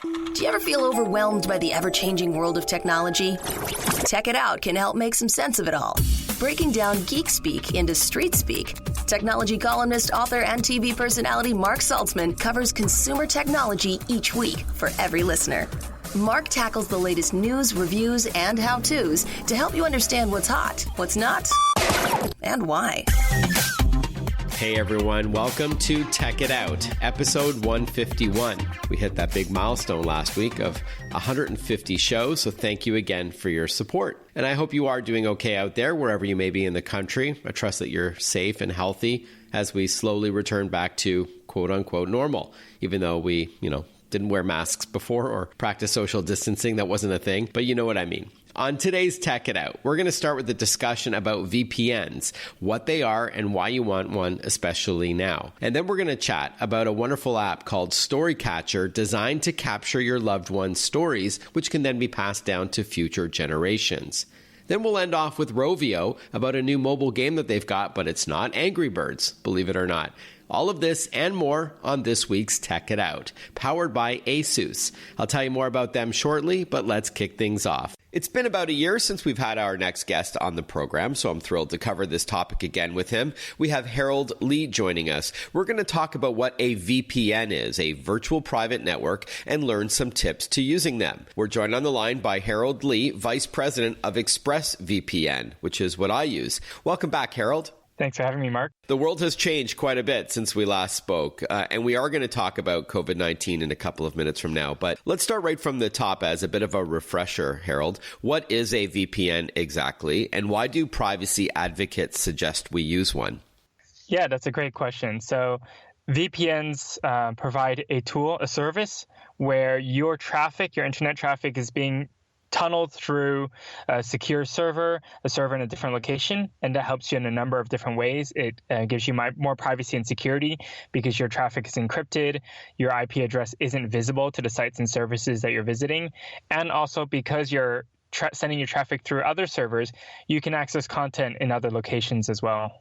Do you ever feel overwhelmed by the ever-changing world of technology? Tech It Out can help make some sense of it all. Breaking down geek speak into street speak, technology columnist, author, and TV personality Marc Saltzman covers consumer technology each week for every listener. Marc tackles the latest news, reviews, and how-tos to help you understand what's hot, what's not, and why. Hey everyone, welcome to Tech It Out, episode 151. We hit that big milestone last week of 150 shows, so thank you again for your support. And I hope you are doing okay out there, wherever you may be in the country. I trust that you're safe and healthy as we slowly return back to quote-unquote normal, even though we, didn't wear masks before or practice social distancing. That wasn't a thing, but you know what I mean. On today's Tech It Out, we're going to start with a discussion about VPNs, what they are and why you want one, especially now. And then we're going to chat about a wonderful app called StoryCatcher designed to capture your loved one's stories, which can then be passed down to future generations. Then we'll end off with Rovio about a new mobile game that they've got, but it's not Angry Birds, believe it or not. All of this and more on this week's Tech It Out, powered by ASUS. I'll tell you more about them shortly, but let's kick things off. It's been about a year since we've had our next guest on the program, so I'm thrilled to cover this topic again with him. We have Harold Lee joining us. We're going to talk about what a VPN is, a virtual private network, and learn some tips to using them. We're joined on the line by Harold Lee, Vice President of ExpressVPN, which is what I use. Welcome back, Harold. Thanks for having me, Mark. The world has changed quite a bit since we last spoke, and we are going to talk about COVID-19 in a couple of minutes from now. But let's start right from the top as a bit of a refresher, Harold. What is a VPN exactly, and why do privacy advocates suggest we use one? Yeah, that's a great question. So VPNs provide a tool, a service, where your internet traffic is being tunneled through a secure server, a server in a different location, and that helps you in a number of different ways. It gives you more privacy and security because your traffic is encrypted, your IP address isn't visible to the sites and services that you're visiting, and also because you're sending your traffic through other servers, you can access content in other locations as well.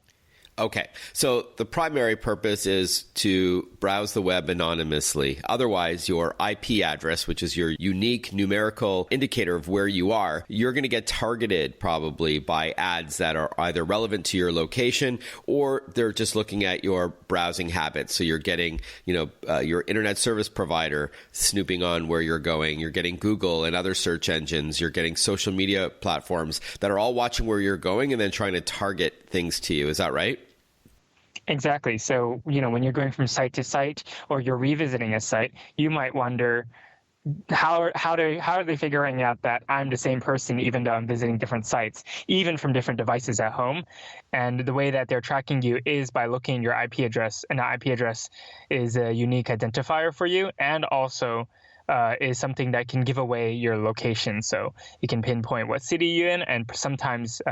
Okay, so the primary purpose is to browse the web anonymously. Otherwise, your IP address, which is your unique numerical indicator of where you are, you're going to get targeted probably by ads that are either relevant to your location or they're just looking at your browsing habits. So you're getting, your internet service provider snooping on where you're going. You're getting Google and other search engines. You're getting social media platforms that are all watching where you're going and then trying to target things to you. Is that right? Exactly. So, when you're going from site to site or you're revisiting a site, you might wonder, how are they figuring out that I'm the same person even though I'm visiting different sites, even from different devices at home? And the way that they're tracking you is by looking at your IP address, and that IP address is a unique identifier for you, and also is something that can give away your location. So you can pinpoint what city you're in, and sometimes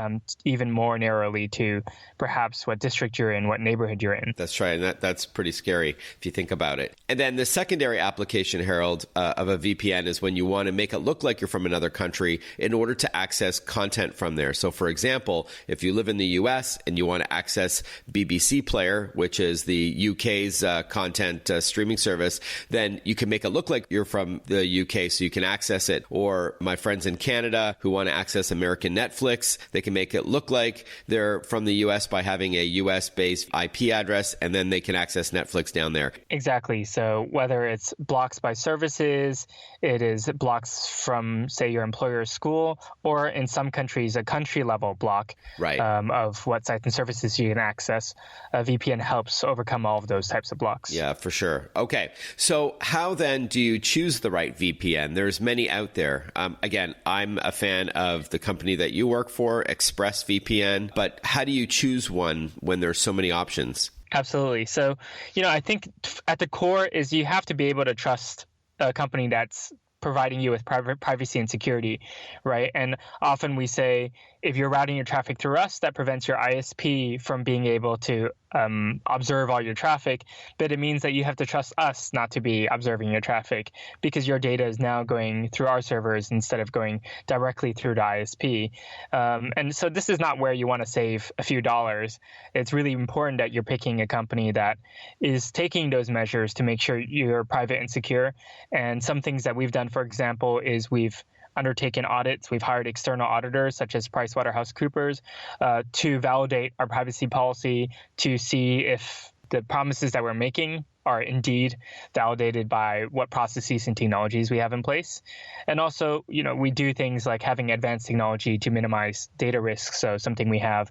even more narrowly to perhaps what district you're in, what neighborhood you're in. That's right. And that's pretty scary if you think about it. And then the secondary application, Harold, of a VPN is when you want to make it look like you're from another country in order to access content from there. So for example, if you live in the US and you want to access BBC Player, which is the UK's content streaming service, then you can make it look like you're from the UK so you can access it. Or my friends in Canada who want to access American Netflix, they can make it look like they're from the US by having a US-based IP address, and then they can access Netflix down there. Exactly. So whether it's blocks by services, it is blocks from, say, your employer's school, or in some countries, a country-level block right. Of what sites and services you can access. A VPN helps overcome all of those types of blocks. Yeah, for sure. Okay. So how then do you choose the right VPN? There's many out there. Again, I'm a fan of the company that you work for, ExpressVPN, but how do you choose one when there's so many options? Absolutely. So, I think at the core is you have to be able to trust a company that's providing you with privacy and security, right? And often we say if you're routing your traffic through us, that prevents your ISP from being able to observe all your traffic, but it means that you have to trust us not to be observing your traffic because your data is now going through our servers instead of going directly through the ISP. And so this is not where you want to save a few dollars. It's really important that you're picking a company that is taking those measures to make sure you're private and secure. And some things that we've done, for example, is we've undertaken audits. We've hired external auditors such as PricewaterhouseCoopers to validate our privacy policy, to see if the promises that we're making are indeed validated by what processes and technologies we have in place. And also, we do things like having advanced technology to minimize data risk. So something we have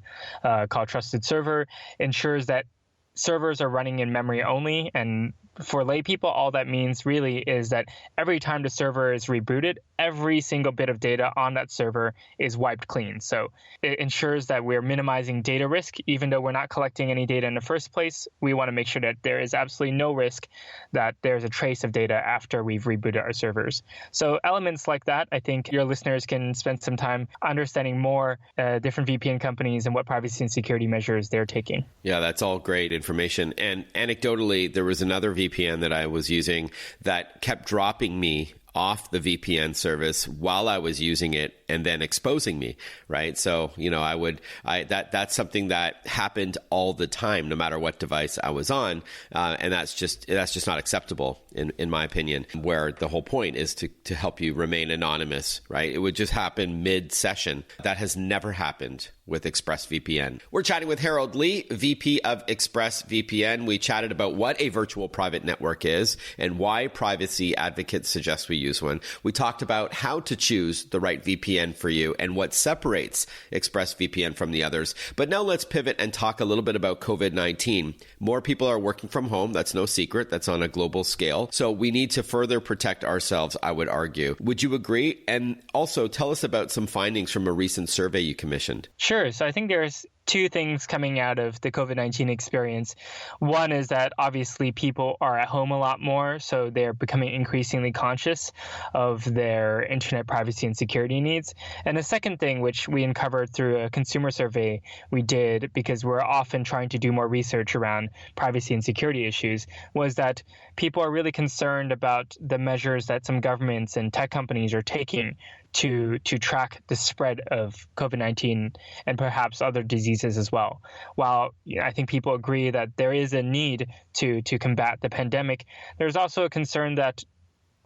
called Trusted Server ensures that servers are running in memory only. And for lay people, all that means really is that every time the server is rebooted, every single bit of data on that server is wiped clean. So it ensures that we're minimizing data risk. Even though we're not collecting any data in the first place, we want to make sure that there is absolutely no risk that there's a trace of data after we've rebooted our servers. So elements like that, I think your listeners can spend some time understanding more different VPN companies and what privacy and security measures they're taking. Yeah, that's all great information. And anecdotally, there was another VPN that I was using that kept dropping me off the VPN service while I was using it and then exposing me, right? So, that's something that happened all the time, no matter what device I was on. And that's just not acceptable in my opinion, where the whole point is to help you remain anonymous, right? It would just happen mid-session. That has never happened with ExpressVPN. We're chatting with Harold Lee, VP of ExpressVPN. We chatted about what a virtual private network is and why privacy advocates suggest we use one. We talked about how to choose the right VPN for you and what separates ExpressVPN from the others. But now let's pivot and talk a little bit about COVID-19. More people are working from home. That's no secret. That's on a global scale. So we need to further protect ourselves, I would argue. Would you agree? And also tell us about some findings from a recent survey you commissioned. Sure. So I think there's two things coming out of the COVID-19 experience. One is that obviously people are at home a lot more, so they're becoming increasingly conscious of their internet privacy and security needs. And the second thing, which we uncovered through a consumer survey we did, because we're often trying to do more research around privacy and security issues, was that people are really concerned about the measures that some governments and tech companies are taking to track the spread of COVID-19 and perhaps other diseases as well. While I think people agree that there is a need to combat the pandemic, there's also a concern that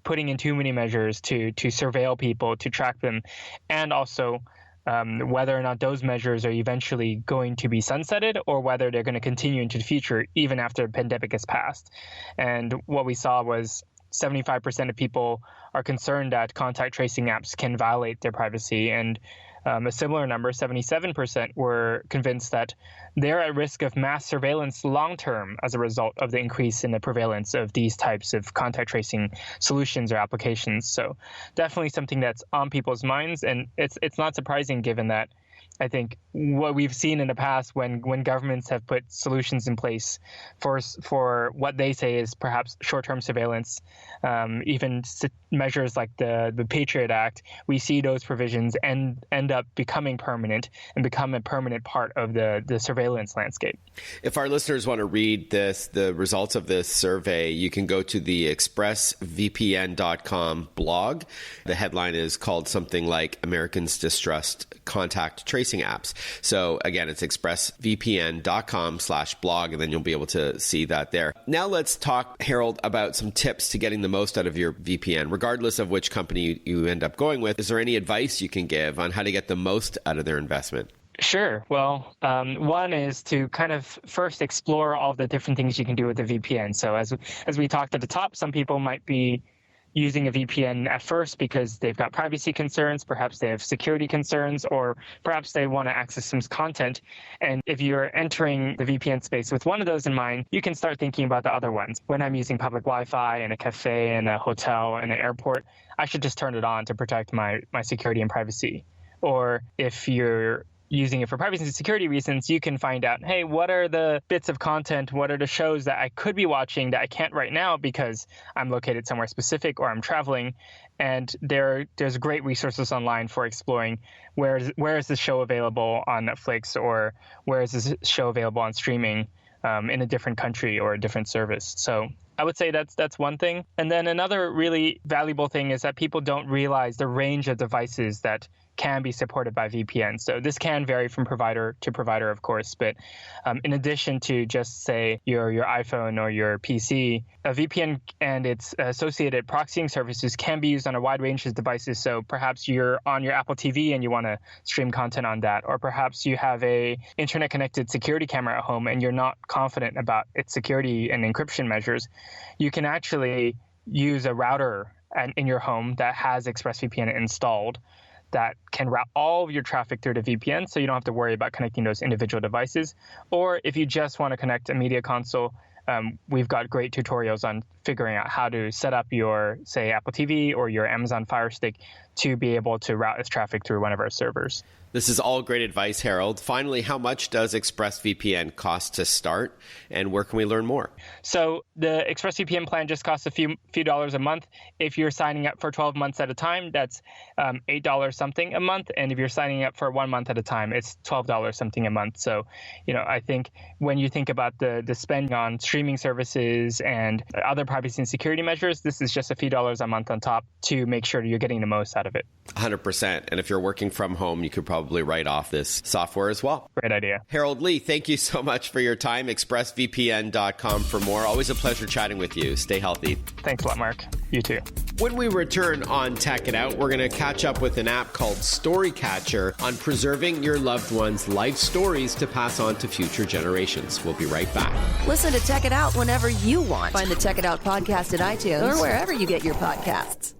putting in too many measures to surveil people, to track them, and also whether or not those measures are eventually going to be sunsetted or whether they're going to continue into the future even after the pandemic has passed. And what we saw was 75% of people are concerned that contact tracing apps can violate their privacy, and a similar number, 77%, were convinced that they're at risk of mass surveillance long-term as a result of the increase in the prevalence of these types of contact tracing solutions or applications. So definitely something that's on people's minds, and it's not surprising given that I think what we've seen in the past when governments have put solutions in place for what they say is perhaps short-term surveillance, even measures like the Patriot Act, we see those provisions end up becoming permanent and become a permanent part of the surveillance landscape. If our listeners want to read the results of this survey, you can go to the expressvpn.com blog. The headline is called something like Americans Distrust Contact Tracing Apps. So again, it's expressvpn.com/blog, and then you'll be able to see that there. Now let's talk, Harold, about some tips to getting the most out of your VPN, regardless of which company you end up going with. Is there any advice you can give on how to get the most out of their investment? Sure. Well, one is to kind of first explore all the different things you can do with the VPN. So as we talked at the top, some people might be using a VPN at first because they've got privacy concerns, perhaps they have security concerns, or perhaps they want to access some content. And if you're entering the VPN space with one of those in mind, you can start thinking about the other ones. When I'm using public Wi-Fi in a cafe, in a hotel, in an airport, I should just turn it on to protect my security and privacy. Or if you're using it for privacy and security reasons, you can find out, hey, what are the bits of content, what are the shows that I could be watching that I can't right now because I'm located somewhere specific or I'm traveling. And there's great resources online for exploring where is this show available on Netflix, or where is this show available on streaming in a different country or a different service. So I would say that's one thing. And then another really valuable thing is that people don't realize the range of devices that can be supported by VPN. So this can vary from provider to provider, of course, but in addition to just, say, your iPhone or your PC, a VPN and its associated proxying services can be used on a wide range of devices. So perhaps you're on your Apple TV and you want to stream content on that, or perhaps you have a internet-connected security camera at home and you're not confident about its security and encryption measures. You can actually use a router in your home that has ExpressVPN installed that can route all of your traffic through the VPN, so you don't have to worry about connecting those individual devices. Or if you just want to connect a media console, we've got great tutorials on figuring out how to set up your, say, Apple TV or your Amazon Fire Stick to be able to route its traffic through one of our servers. This is all great advice, Harold. Finally, how much does ExpressVPN cost to start, and where can we learn more? So the ExpressVPN plan just costs a few dollars a month. If you're signing up for 12 months at a time, that's $8 something a month. And if you're signing up for 1 month at a time, it's $12 something a month. So, I think when you think about the spend on streaming services and other privacy and security measures, this is just a few dollars a month on top to make sure you're getting the most out of it. 100%. And if you're working from home, you could probably write off this software as well. Great idea. Harold Lee, thank you so much for your time. ExpressVPN.com for more. Always a pleasure chatting with you. Stay healthy. Thanks a lot, Mark. You too. When we return on Tech It Out, we're going to catch up with an app called StoryCatcher on preserving your loved ones' life stories to pass on to future generations. We'll be right back. Listen to Tech It Out whenever you want. Find the Tech It Out podcast at iTunes or wherever you get your podcasts.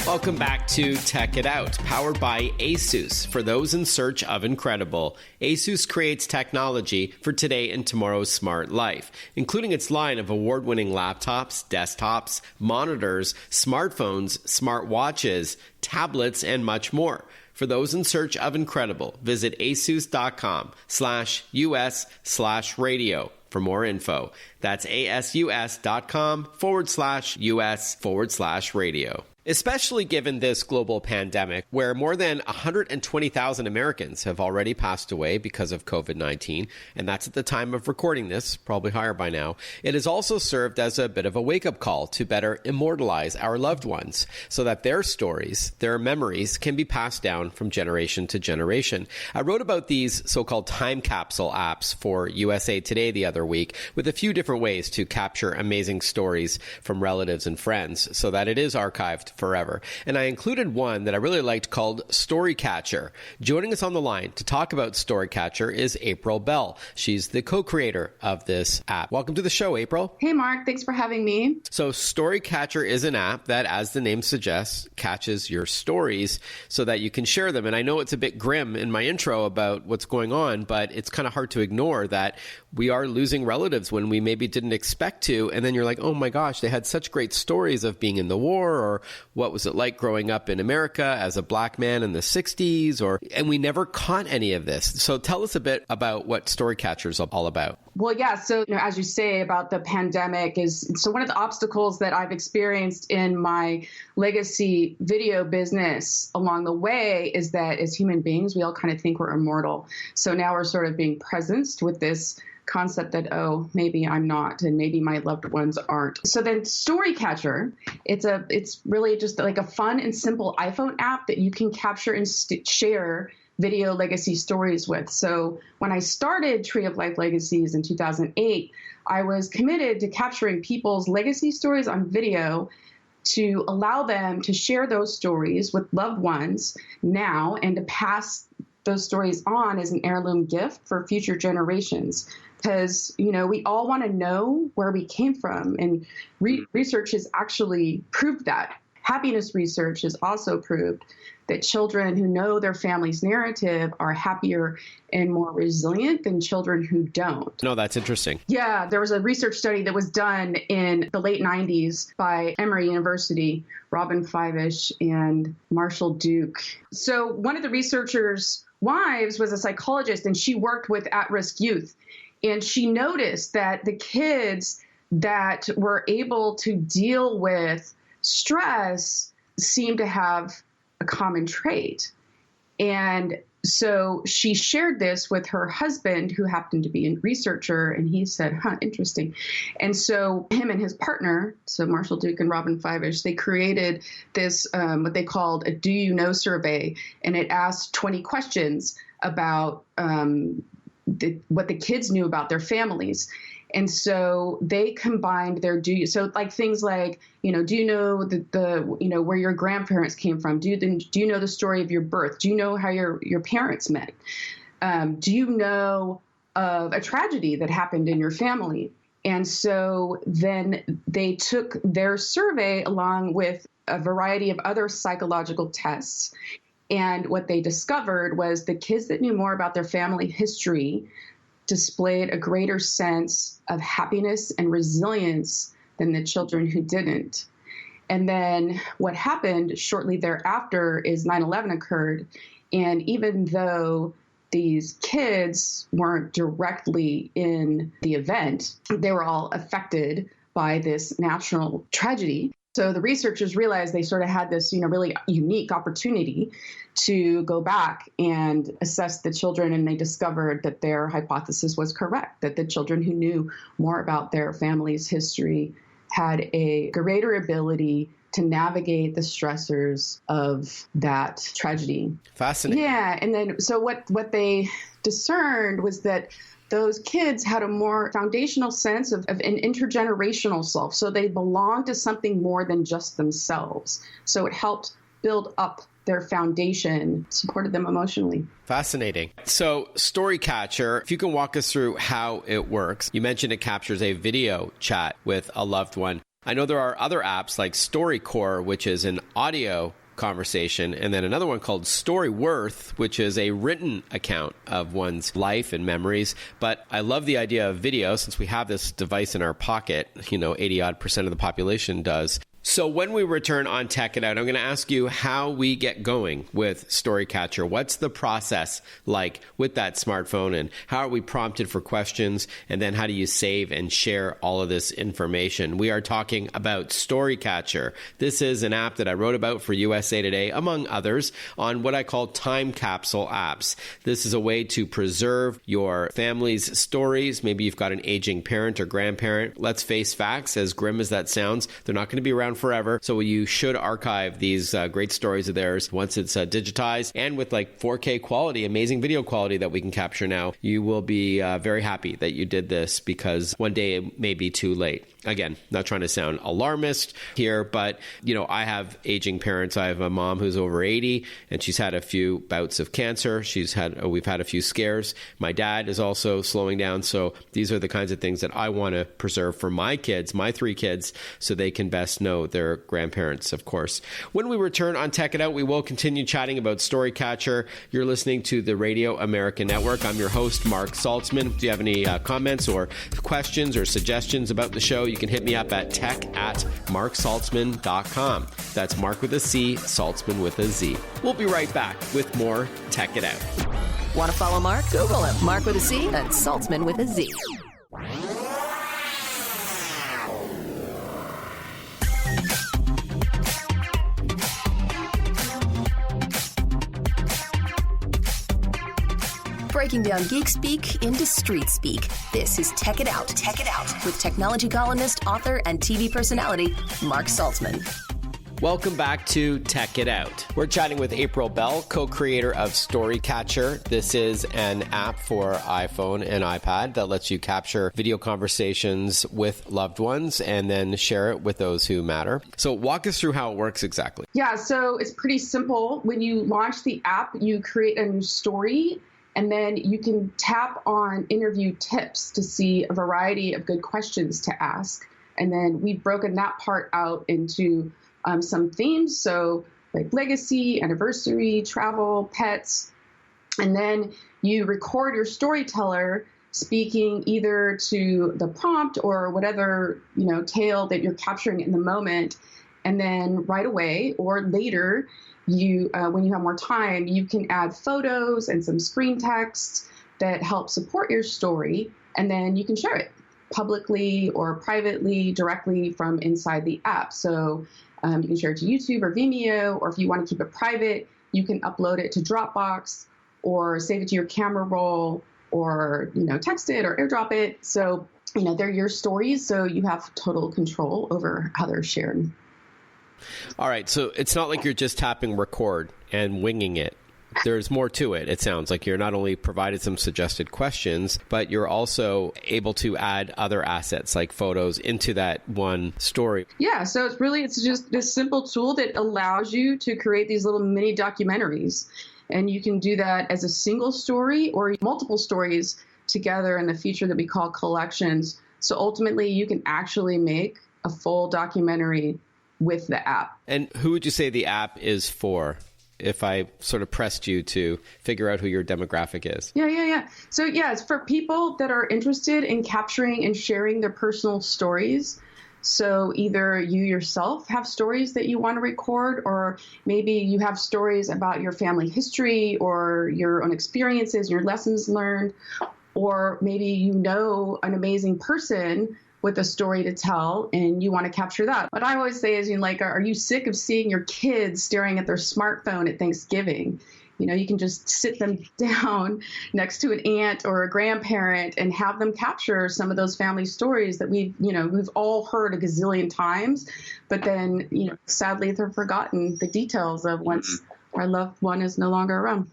Welcome back to Tech It Out, powered by ASUS. For those in search of incredible, ASUS creates technology for today and tomorrow's smart life, including its line of award-winning laptops, desktops, monitors, smartphones, smartwatches, tablets, and much more. For those in search of incredible, visit asus.com/US/radio for more info. That's asus.com/US/radio. Especially given this global pandemic, where more than 120,000 Americans have already passed away because of COVID-19, and that's at the time of recording this, probably higher by now, it has also served as a bit of a wake-up call to better immortalize our loved ones so that their stories, their memories, can be passed down from generation to generation. I wrote about these so-called time capsule apps for USA Today the other week with a few different ways to capture amazing stories from relatives and friends so that it is archived forever. And I included one that I really liked called StoryCatcher. Joining us on the line to talk about StoryCatcher is April Bell. She's the co-creator of this app. Welcome to the show, April. Hey, Mark. Thanks for having me. So StoryCatcher is an app that, as the name suggests, catches your stories so that you can share them. And I know it's a bit grim in my intro about what's going on, but it's kind of hard to ignore that we are losing relatives when we maybe didn't expect to. And then you're like, oh my gosh, they had such great stories of being in the war, or what was it like growing up in America as a black man in the 60s, and we never caught any of this. So tell us a bit about what StoryCatcher is all about. Well, yeah. So, as you say about the pandemic so one of the obstacles that I've experienced in my legacy video business along the way is that as human beings, we all kind of think we're immortal. So now we're sort of being presenced with this concept that, oh, maybe I'm not, and maybe my loved ones aren't. So then StoryCatcher, it's really just like a fun and simple iPhone app that you can capture and share video legacy stories with. So when I started Tree of Life Legacies in 2008, I was committed to capturing people's legacy stories on video to allow them to share those stories with loved ones now and to pass those stories on as an heirloom gift for future generations. Because, we all want to know where we came from, and research has actually proved that. happiness research has also proved that children who know their family's narrative are happier and more resilient than children who don't. No, that's interesting. Yeah, there was a research study that was done in the late 90s by Emory University, Robin Fivish and Marshall Duke. So one of the researchers' wives was a psychologist, and she worked with at-risk youth. And she noticed that the kids that were able to deal with stress seemed to have a common trait. And so she shared this with her husband, who happened to be a researcher, and he said, interesting. And so him and his partner, so Marshall Duke and Robin Fivish, they created this, what they called a Do You Know survey, and it asked 20 questions about what the kids knew about their families. And so they combined their so like things like, do you know the where your grandparents came from? Do you know the story of your birth? Do you know how your parents met? Do you know of a tragedy that happened in your family? And so then they took their survey along with a variety of other psychological tests. And what they discovered was the kids that knew more about their family history displayed a greater sense of happiness and resilience than the children who didn't. And then what happened shortly thereafter is 9/11 occurred. And even though these kids weren't directly in the event, they were all affected by this natural tragedy. So the researchers realized they sort of had this, really unique opportunity to go back and assess the children, and they discovered that their hypothesis was correct, that the children who knew more about their family's history had a greater ability to navigate the stressors of that tragedy. Fascinating. Yeah, and then so what they discerned was that those kids had a more foundational sense of an intergenerational self. So they belonged to something more than just themselves. So it helped build up their foundation, supported them emotionally. Fascinating. So StoryCatcher, if you can walk us through how it works. You mentioned it captures a video chat with a loved one. I know there are other apps like StoryCore, which is an audio conversation, and then another one called Storyworth, which is a written account of one's life and memories. But I love the idea of video, since we have this device in our pocket, 80-odd% of the population does. So when we return on Tech It Out, I'm going to ask you how we get going with StoryCatcher. What's the process like with that smartphone, and how are we prompted for questions? And then how do you save and share all of this information? We are talking about StoryCatcher. This is an app that I wrote about for USA Today, among others, on what I call time capsule apps. This is a way to preserve your family's stories. Maybe you've got an aging parent or grandparent. Let's face facts, as grim as that sounds, they're not going to be around forever. So you should archive these great stories of theirs once it's digitized, and with like 4K quality, amazing video quality that we can capture now. You will be very happy that you did this, because one day it may be too late. Again, not trying to sound alarmist here, but I have aging parents. I have a mom who's over 80, and she's had a few bouts of cancer. We've had a few scares. My dad is also slowing down. So these are the kinds of things that I want to preserve for my kids, my 3 kids, so they can best know their grandparents, of course. When we return on Tech It Out, we will continue chatting about StoryCatcher. You're listening to the Radio America Network. I'm your host, Marc Saltzman. If you have any comments or questions or suggestions about the show, you can hit me up at tech@marcsaltzman.com. That's Mark with a C, Saltzman with a Z. We'll be right back with more Tech It Out. Want to follow Mark? Google him. Mark with a C and Saltzman with a Z. Breaking down geek speak into street speak. This is Tech It Out. Tech It Out with technology columnist, author, and TV personality Marc Saltzman. Welcome back to Tech It Out. We're chatting with April Bell, co-creator of StoryCatcher. This is an app for iPhone and iPad that lets you capture video conversations with loved ones and then share it with those who matter. So walk us through how it works exactly. Yeah, so it's pretty simple. When you launch the app, you create a new story, and then you can tap on interview tips to see a variety of good questions to ask. And then we've broken that part out into some themes. So like legacy, anniversary, travel, pets. And then you record your storyteller speaking either to the prompt or whatever, tale that you're capturing in the moment. And then right away or later, you, when you have more time, you can add photos and some screen text that help support your story. And then you can share it publicly or privately directly from inside the app. So you can share it to YouTube or Vimeo, or if you want to keep it private, you can upload it to Dropbox or save it to your camera roll or, text it or airdrop it. So, they're your stories. So you have total control over how they're shared. All right. So it's not like you're just tapping record and winging it. There's more to it. It sounds like you're not only provided some suggested questions, but you're also able to add other assets like photos into that one story. Yeah. So it's just this simple tool that allows you to create these little mini documentaries. And you can do that as a single story or multiple stories together in the feature that we call collections. So ultimately, you can actually make a full documentary with the app. And who would you say the app is for? If I sort of pressed you to figure out who your demographic is. Yeah. So it's for people that are interested in capturing and sharing their personal stories. So either you yourself have stories that you want to record, or maybe you have stories about your family history or your own experiences, your lessons learned, or maybe an amazing person with a story to tell and you want to capture that. What I always say is, are you sick of seeing your kids staring at their smartphone at Thanksgiving? You can just sit them down next to an aunt or a grandparent and have them capture some of those family stories that we've all heard a gazillion times, but then, sadly they're forgotten the details of once our loved one is no longer around.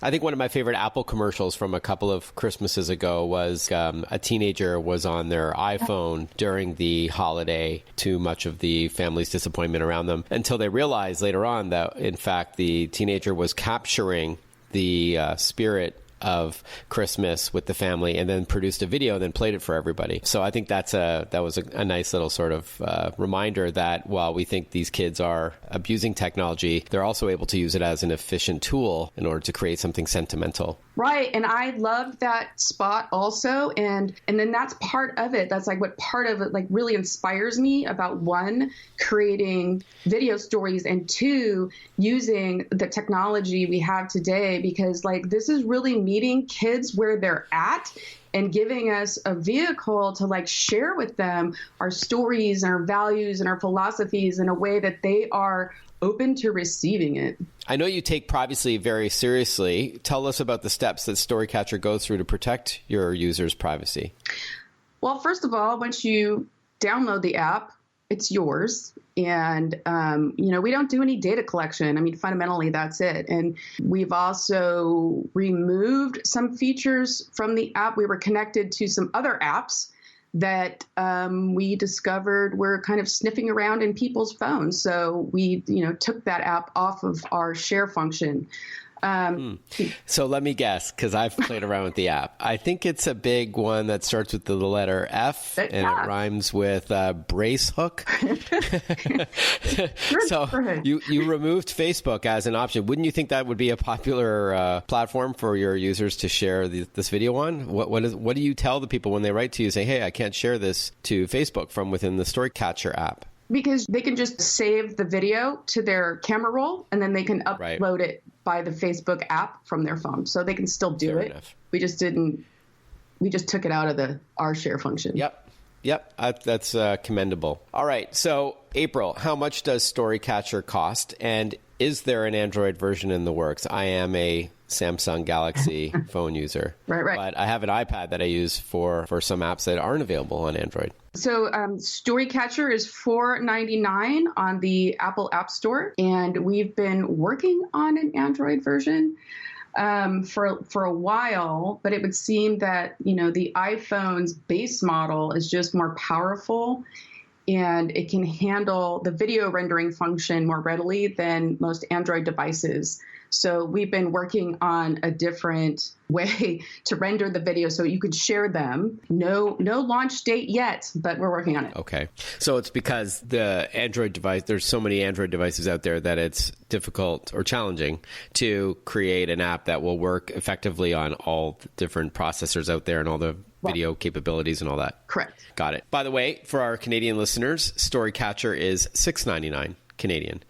I think one of my favorite Apple commercials from a couple of Christmases ago was a teenager was on their iPhone during the holiday, to much of the family's disappointment around them, until they realized later on that, in fact, the teenager was capturing the spirit of Christmas with the family and then produced a video and then played it for everybody. So I think that was a nice little sort of reminder that while we think these kids are abusing technology, they're also able to use it as an efficient tool in order to create something sentimental. Right. And I loved that spot also. And then that's part of it. That's like what part of it really inspires me about, one, creating video stories, and two, using the technology we have today, because this is really meeting kids where they're at and giving us a vehicle to share with them our stories and our values and our philosophies in a way that they are open to receiving it. I know you take privacy very seriously. Tell us about the steps that StoryCatcher goes through to protect your users' privacy. Well, first of all, once you download the app, it's yours. And, we don't do any data collection. I mean, fundamentally, that's it. And we've also removed some features from the app. We were connected to some other apps that we discovered were kind of sniffing around in people's phones. So we, took that app off of our share function. So let me guess, because I've played around with the app. I think it's a big one that starts with the letter F, and it rhymes with brace hook. So you removed Facebook as an option. Wouldn't you think that would be a popular platform for your users to share this video on? What do you tell the people when they write to you, say, hey, I can't share this to Facebook from within the StoryCatcher app? Because they can just save the video to their camera roll, and then they can upload it by the Facebook app from their phone. So they can still do it. Enough. We just took it out of our share function. Yep. That's commendable. All right. So April, how much does StoryCatcher cost? And is there an Android version in the works? I am a Samsung Galaxy phone user. Right. But I have an iPad that I use for some apps that aren't available on Android. So StoryCatcher is $4.99 on the Apple App Store, and we've been working on an Android version for a while, but it would seem that the iPhone's base model is just more powerful, and it can handle the video rendering function more readily than most Android devices. So we've been working on a different way to render the video so you could share them. No launch date yet, but we're working on it. Okay. So it's because the Android device, there's so many Android devices out there that it's difficult or challenging to create an app that will work effectively on all the different processors out there and all the video capabilities and all that. Correct. Got it. By the way, for our Canadian listeners, StoryCatcher is $6.99 Canadian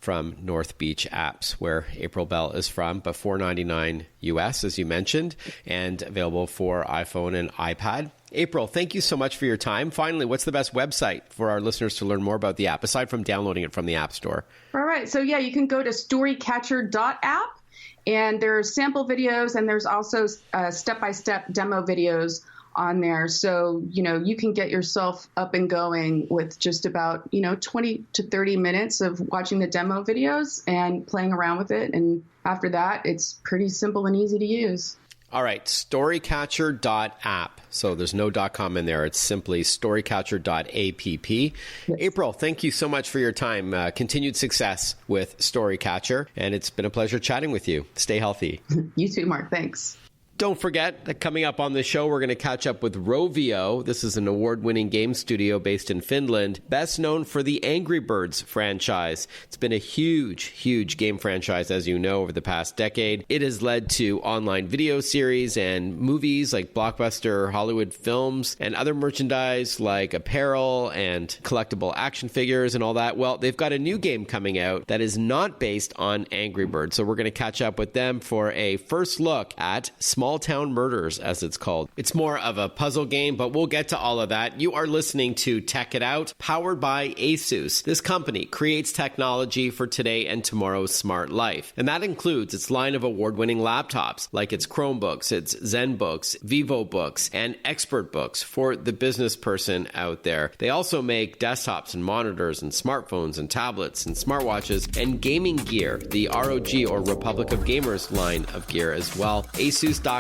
from North Beach Apps, where April Bell is from, but $4.99 US, as you mentioned, and available for iPhone and iPad. April, thank you so much for your time. Finally, what's the best website for our listeners to learn more about the app, aside from downloading it from the App Store? All right. So, you can go to storycatcher.app, and there's sample videos, and there's also step-by-step demo videos on there. So, you can get yourself up and going with just about, 20 to 30 minutes of watching the demo videos and playing around with it. And after that, it's pretty simple and easy to use. All right, storycatcher.app. So there's no .com in there. It's simply storycatcher.app. Yes. April, thank you so much for your time. Continued success with StoryCatcher. And it's been a pleasure chatting with you. Stay healthy. You too, Mark. Thanks. Don't forget that coming up on the show, we're going to catch up with Rovio. This is an award-winning game studio based in Finland, best known for the Angry Birds franchise. It's been a huge, huge game franchise, as you know, over the past decade. It has led to online video series and movies like blockbuster Hollywood films and other merchandise like apparel and collectible action figures and all that. Well, they've got a new game coming out that is not based on Angry Birds. So we're going to catch up with them for a first look at Small Town Murders, as it's called. It's more of a puzzle game, but we'll get to all of that. You are listening to Tech It Out, powered by ASUS. This company creates technology for today and tomorrow's smart life. And that includes its line of award-winning laptops, like its Chromebooks, its ZenBooks, VivoBooks, and ExpertBooks for the business person out there. They also make desktops and monitors and smartphones and tablets and smartwatches and gaming gear, the ROG or Republic of Gamers line of gear as well. ASUS.com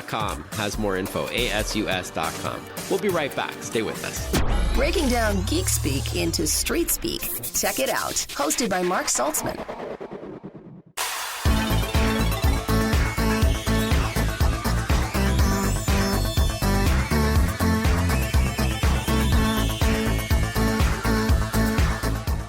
has more info, ASUS.com. We'll be right back. Stay with us. Breaking down geek speak into street speak. Check it out. Hosted by Marc Saltzman.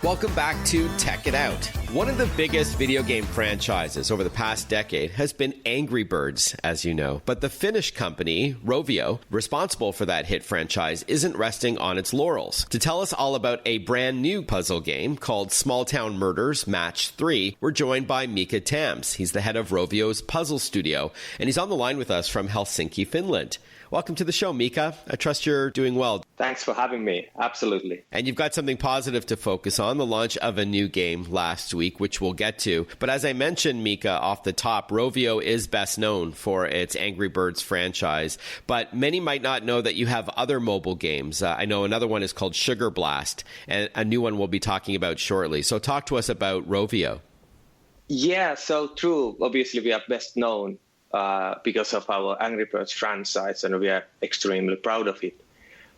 Welcome back to Tech It Out. One of the biggest video game franchises over the past decade has been Angry Birds, as you know. But the Finnish company, Rovio, responsible for that hit franchise, isn't resting on its laurels. To tell us all about a brand new puzzle game called Small Town Murders Match 3, we're joined by Mika Tam. He's the head of Rovio's puzzle studio, and he's on the line with us from Helsinki, Finland. Welcome to the show, Mika. I trust you're doing well. Thanks for having me. Absolutely. And you've got something positive to focus on, the launch of a new game last week, which we'll get to. But as I mentioned, Mika, off the top, Rovio is best known for its Angry Birds franchise. But many might not know that you have other mobile games. I know another one is called Sugar Blast, and a new one we'll be talking about shortly. So talk to us about Rovio. Yeah, so true. Obviously, we are best known because of our Angry Birds franchise, and we are extremely proud of it.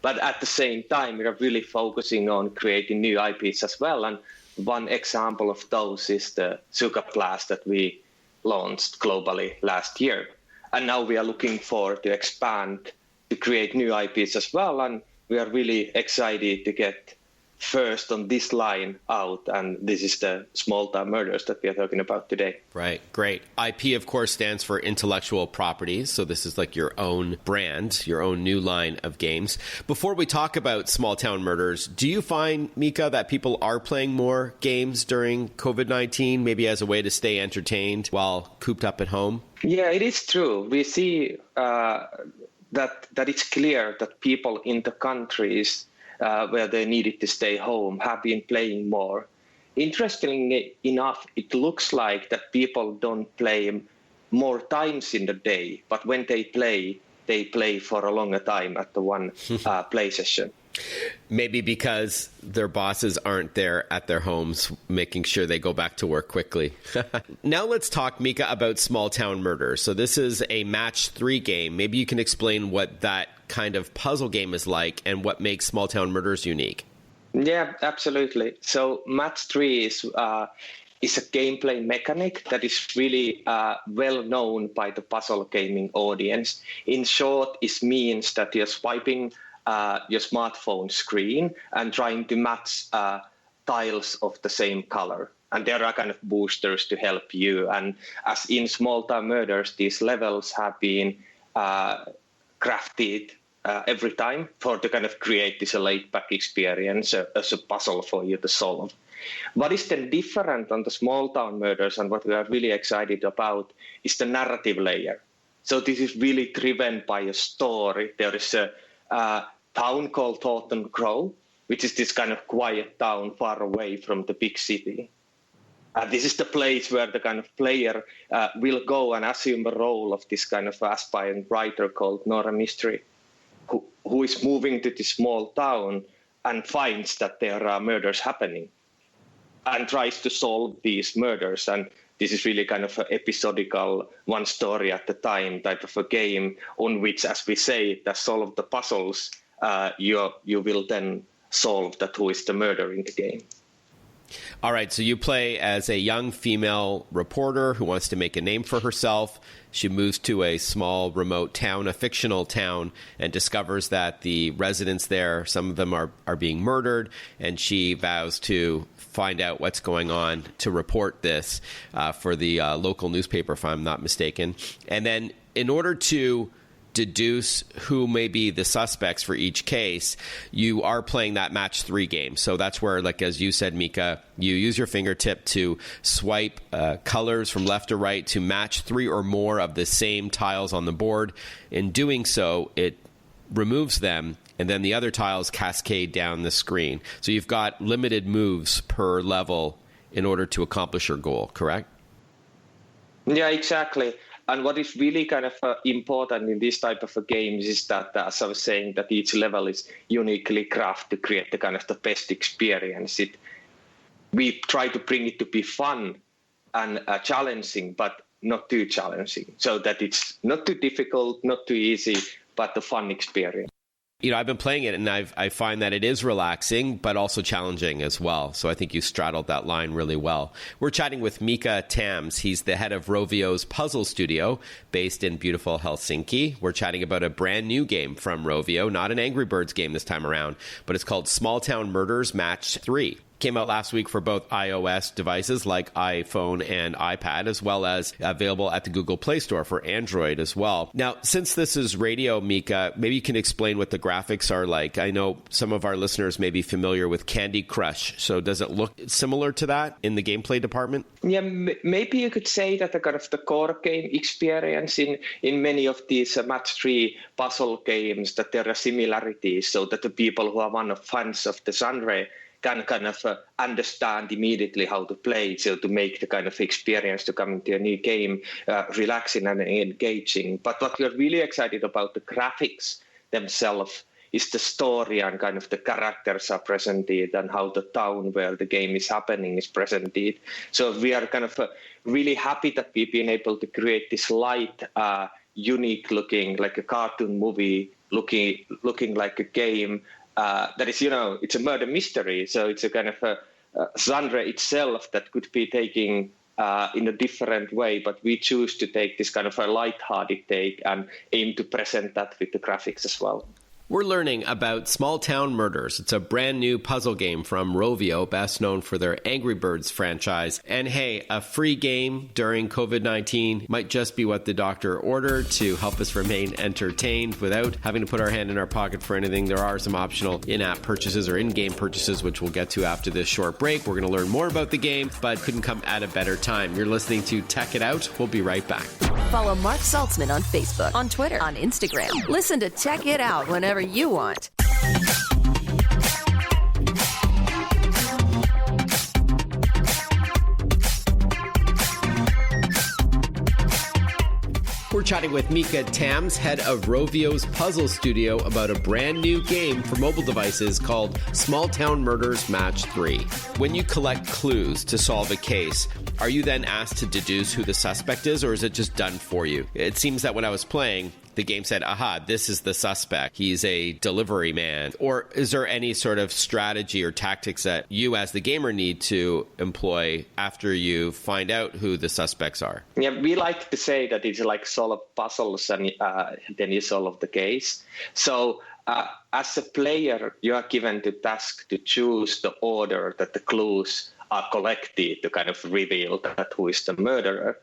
But at the same time, we are really focusing on creating new IPs as well. And one example of those is the Sugar Blast that we launched globally last year. And now we are looking forward to expand to create new IPs as well. And we are really excited to get first on this line out, and this is the Small Town Murders that we are talking about today. Right, great. IP, of course, stands for intellectual properties, so this is like your own brand, your own new line of games. Before we talk about Small Town Murders, do you find, Mika, that people are playing more games during COVID-19, maybe as a way to stay entertained while cooped up at home? Yeah, it is true. We see that it's clear that people in the countries where they needed to stay home have been playing more. Interestingly enough, it looks like that people don't play more times in the day, but when they play for a longer time at the one play session. Maybe because their bosses aren't there at their homes making sure they go back to work quickly. Now let's talk, Mika, about Small Town Murders. So this is a match 3 game. Maybe you can explain what that kind of puzzle game is like and what makes Small Town Murders unique. Yeah, absolutely. So match 3 is a gameplay mechanic that is really well known by the puzzle gaming audience. In short, it means that you're swiping your smartphone screen and trying to match tiles of the same color. And there are kind of boosters to help you. And as in Small Town Murders, these levels have been crafted every time to kind of create this laid-back experience as a puzzle for you to solve. What is then different on the Small Town Murders and what we are really excited about is the narrative layer. So this is really driven by a story. There is a town called Thornton Grove, which is this kind of quiet town far away from the big city. This is the place where the kind of player will go and assume the role of this kind of aspiring writer called Nora Mystery, who is moving to this small town and finds that there are murders happening and tries to solve these murders. And this is really kind of an episodical, one story at a time type of a game on which, as we say, to solve the puzzles, you will then solve that who is the murderer in the game. All right, so you play as a young female reporter who wants to make a name for herself. She moves to a small remote town, a fictional town, and discovers that the residents there, some of them are being murdered, and she vows to find out what's going on to report this for the local newspaper, if I'm not mistaken. And then in order to deduce who may be the suspects for each case, you are playing that match 3 game. So that's where, like as you said, Mika, you use your fingertip to swipe colors from left to right to match 3 or more of the same tiles on the board. In doing so, it removes them, and then the other tiles cascade down the screen. So you've got limited moves per level in order to accomplish your goal, correct? Yeah, exactly. And what is really kind of important in this type of games is that, as I was saying, that each level is uniquely crafted to create the kind of the best experience. We try to bring it to be fun and challenging, but not too challenging, so that it's not too difficult, not too easy, but the fun experience. You know, I've been playing it, and I find that it is relaxing, but also challenging as well. So I think you straddled that line really well. We're chatting with Mika Tam. He's the head of Rovio's puzzle studio based in beautiful Helsinki. We're chatting about a brand new game from Rovio, not an Angry Birds game this time around, but it's called Small Town Murders Match 3. Came out last week for both iOS devices like iPhone and iPad, as well as available at the Google Play Store for Android as well. Now, since this is radio, Mika, maybe you can explain what the graphics are like. I know some of our listeners may be familiar with Candy Crush. So does it look similar to that in the gameplay department? Yeah, maybe you could say that the kind of the core game experience in many of these match 3 puzzle games, that there are similarities, so that the people who are fans of the genre can kind of understand immediately how to play, so to make the kind of experience to come into a new game relaxing and engaging. But what we're really excited about, the graphics themselves, is the story and kind of the characters are presented and how the town where the game is happening is presented. So we are kind of really happy that we've been able to create this light, unique looking, like a cartoon movie, looking like a game, that is, it's a murder mystery. So it's a kind of a genre itself that could be taken in a different way, but we choose to take this kind of a light-hearted take and aim to present that with the graphics as well. We're learning about Small Town Murders. It's a brand new puzzle game from Rovio, best known for their Angry Birds franchise. And hey, a free game during COVID-19 might just be what the doctor ordered to help us remain entertained without having to put our hand in our pocket for anything. There are some optional in-app purchases or in-game purchases, which we'll get to after this short break. We're going to learn more about the game, but couldn't come at a better time. You're listening to Tech It Out. We'll be right back. Follow Marc Saltzman on Facebook, on Twitter, on Instagram. Listen to Tech It Out whenever you want. We're chatting with Mika Tam, head of Rovio's puzzle studio, about a brand new game for mobile devices called Small Town Murders Match 3. When you collect clues to solve a case, are you then asked to deduce who the suspect is, or is it just done for you? It seems that when I was playing, the game said, aha, this is the suspect. He's a delivery man. Or is there any sort of strategy or tactics that you as the gamer need to employ after you find out who the suspects are? Yeah, we like to say that it's like solve puzzles and then you solve the case. So as a player, you are given the task to choose the order that the clues are collected to kind of reveal that who is the murderer.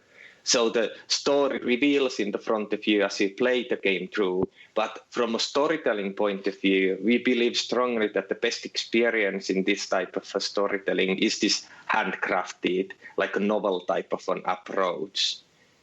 So the story reveals in the front of you as you play the game through. But from a storytelling point of view, we believe strongly that the best experience in this type of storytelling is this handcrafted, like a novel type of an approach.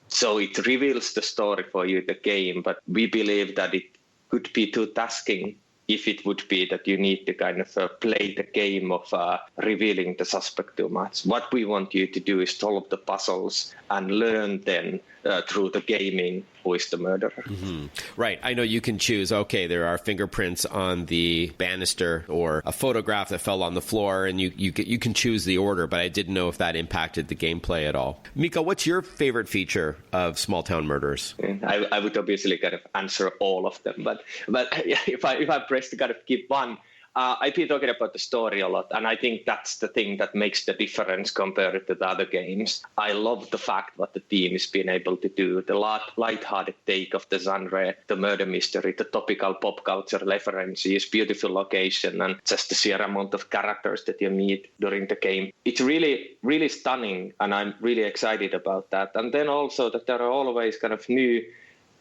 So it reveals the story for you, the game, but we believe that it could be too tasking if it would be that you need to kind of play the game of revealing the suspect too much. What we want you to do is solve the puzzles and learn then through the gaming who is the murderer. Mm-hmm. Right. I know you can choose, okay, there are fingerprints on the banister or a photograph that fell on the floor, and you can choose the order, but I didn't know if that impacted the gameplay at all. Mika, what's your favorite feature of Small Town Murders? I would obviously kind of answer all of them, but if I press to kind of keep one, I've been talking about the story a lot, and I think that's the thing that makes the difference compared to the other games. I love the fact what the team has been able to do, the light-hearted take of the genre, the murder mystery, the topical pop culture references, beautiful location, and just the sheer amount of characters that you meet during the game. It's really, really stunning, and I'm really excited about that. And then also that there are always kind of new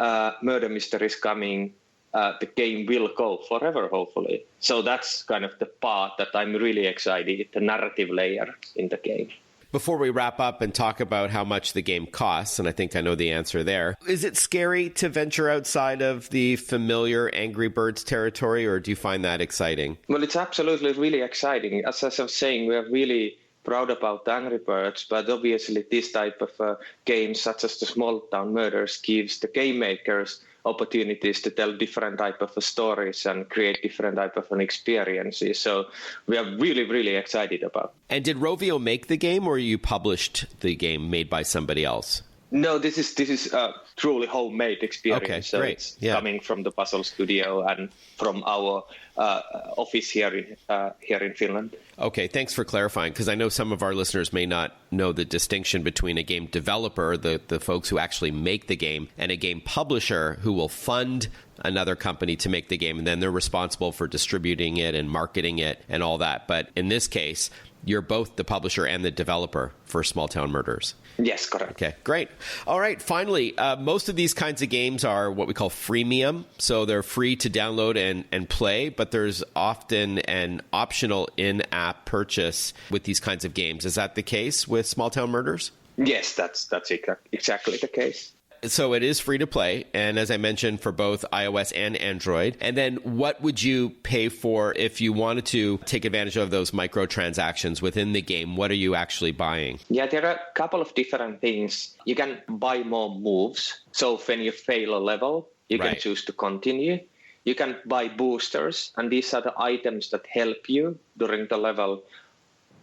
murder mysteries coming. The game will go forever, hopefully. So that's kind of the part that I'm really excited, the narrative layer in the game. Before we wrap up and talk about how much the game costs, and I think I know the answer there, is it scary to venture outside of the familiar Angry Birds territory, or do you find that exciting? Well, it's absolutely really exciting. As I was saying, we are really proud about Angry Birds, but obviously this type of games, such as the Small Town Murders, gives the game makers opportunities to tell different type of stories and create different type of experiences. So we are really, really excited about. And did Rovio make the game, or you published the game made by somebody else? No, this is a truly homemade experience. Okay, so great. It's coming from the Puzzle Studio and from our office here in Finland. Okay, thanks for clarifying, because I know some of our listeners may not know the distinction between a game developer, the folks who actually make the game, and a game publisher who will fund another company to make the game, and then they're responsible for distributing it and marketing it and all that. But in this case, you're both the publisher and the developer for Small Town Murders. Yes, correct. Okay, great. All right, finally, most of these kinds of games are what we call freemium, so they're free to download and play, but there's often an optional in-app purchase with these kinds of games. Is that the case with Small Town Murders? Yes, that's exactly the case. So it is free to play, and as I mentioned, for both iOS and Android. And then what would you pay for if you wanted to take advantage of those microtransactions within the game? What are you actually buying? Yeah, there are a couple of different things. You can buy more moves. So when you fail a level, you can choose to continue. You can buy boosters, and these are the items that help you during the level.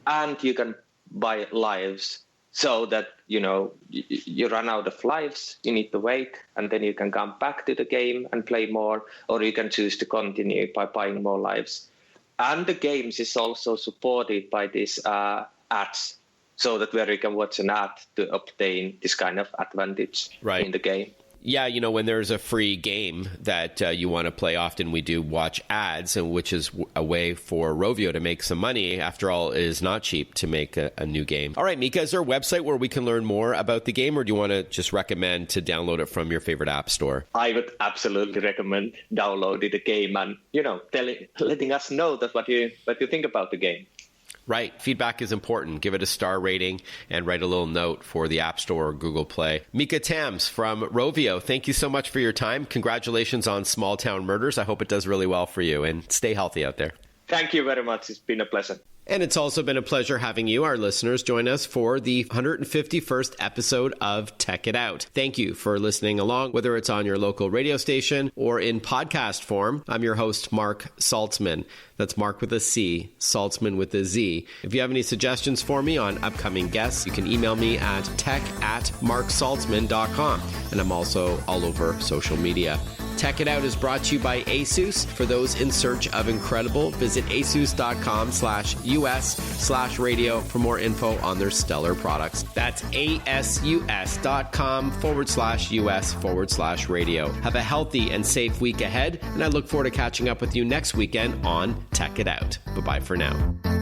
And you can buy lives. So that, you run out of lives, you need to wait, and then you can come back to the game and play more, or you can choose to continue by buying more lives. And the games is also supported by these ads, so that where you can watch an ad to obtain this kind of advantage in the game. Yeah, when there's a free game that you want to play, often we do watch ads, which is a way for Rovio to make some money. After all, it is not cheap to make a new game. All right, Mika, is there a website where we can learn more about the game, or do you want to just recommend to download it from your favorite app store? I would absolutely recommend downloading the game and, letting us know that what you think about the game. Right. Feedback is important. Give it a star rating and write a little note for the App Store or Google Play. Mika Tam from Rovio, thank you so much for your time. Congratulations on Small Town Murders. I hope it does really well for you, and stay healthy out there. Thank you very much. It's been a pleasure. And it's also been a pleasure having you, our listeners, join us for the 151st episode of Tech It Out. Thank you for listening along, whether it's on your local radio station or in podcast form. I'm your host, Marc Saltzman. That's Mark with a C, Saltzman with a Z. If you have any suggestions for me on upcoming guests, you can email me at tech@marksaltzman.com. And I'm also all over social media. Tech It Out is brought to you by ASUS. For those in search of incredible, visit asus.com/US/radio for more info on their stellar products. That's asus.com/US/radio. Have a healthy and safe week ahead, and I look forward to catching up with you next weekend on Tech It Out. Bye-bye for now.